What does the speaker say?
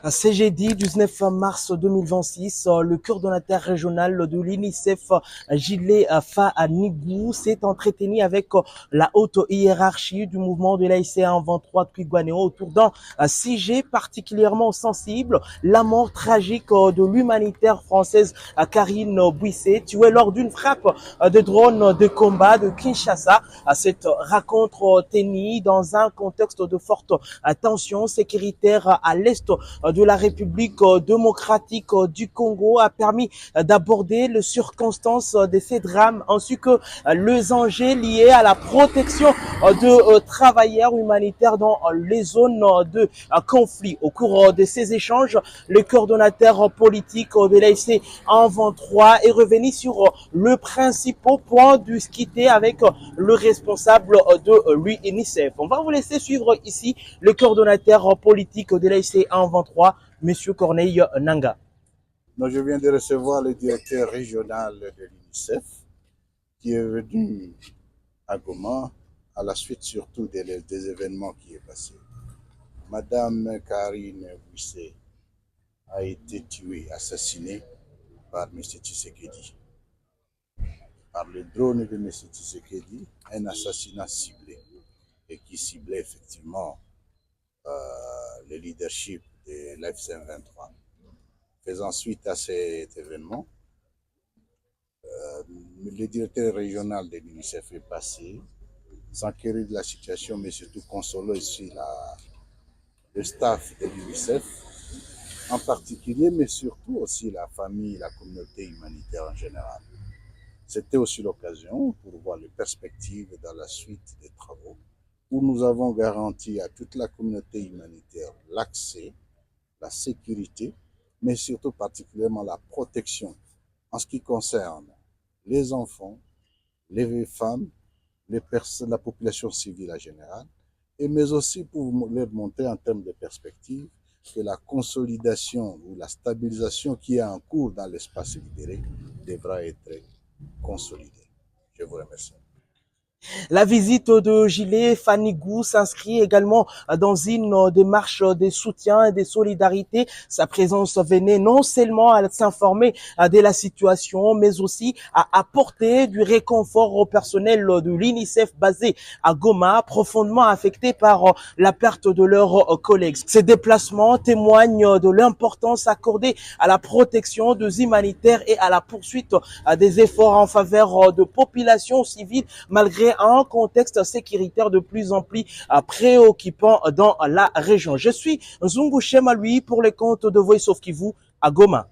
C'est jeudi 19 mars 2026, le coordonnateur régional de l'UNICEF, Gilles Fanigou, s'est entretenu avec la haute hiérarchie du mouvement de l'AICA en 23 Twigwanéo autour d'un sujet particulièrement sensible, la mort tragique de l'humanitaire française Karine Bouissé, tuée lors d'une frappe de drone de combat de Kinshasa. Cette rencontre tenue dans un contexte de forte tension sécuritaire à l'est de la République démocratique du Congo a permis d'aborder les circonstances de ces drames ainsi que les enjeux liés à la protection de travailleurs humanitaires dans les zones de conflit. Au cours de ces échanges, le coordonnateur politique de l'AIC en 23 est revenu sur le principal point discuté avec le responsable de l'UNICEF. On va vous laisser suivre ici le coordonnateur politique de l'AIC en 23, Monsieur Corneille Nanga. Donc, je viens de recevoir le directeur régional de l'UNICEF qui est venu à Goma à la suite surtout des événements qui est passé. Madame Karine Bouissé a été tuée, assassinée par M. Tshisekedi. Par le drone de M. Tshisekedi, un assassinat ciblé et qui ciblait effectivement le leadership de l'AFC 23. Faisant suite à cet événement, le directeur régional de l'UNICEF est passé, s'enquérir de la situation, mais surtout consoler aussi le staff de l'UNICEF, en particulier, mais surtout aussi la famille, la communauté humanitaire en général. C'était aussi l'occasion pour voir les perspectives dans la suite des travaux, où nous avons garanti à toute la communauté humanitaire l'accès, la sécurité, mais surtout particulièrement la protection en ce qui concerne les enfants, les femmes, la population civile en général, mais aussi pour leur montrer en termes de perspective que la consolidation ou la stabilisation qui est en cours dans l'espace libéré devra être consolidée. Je vous remercie. La visite de Gilles Fanigou s'inscrit également dans une démarche de soutien et de solidarité. Sa présence venait non seulement à s'informer de la situation, mais aussi à apporter du réconfort au personnel de l'UNICEF basé à Goma, profondément affecté par la perte de leurs collègues. Ces déplacements témoignent de l'importance accordée à la protection des humanitaires et à la poursuite des efforts en faveur de populations civiles, malgré un contexte sécuritaire de plus en plus préoccupant dans la région. Je suis Zungu Chema, lui, pour les comptes de Voice of Kivu à Goma.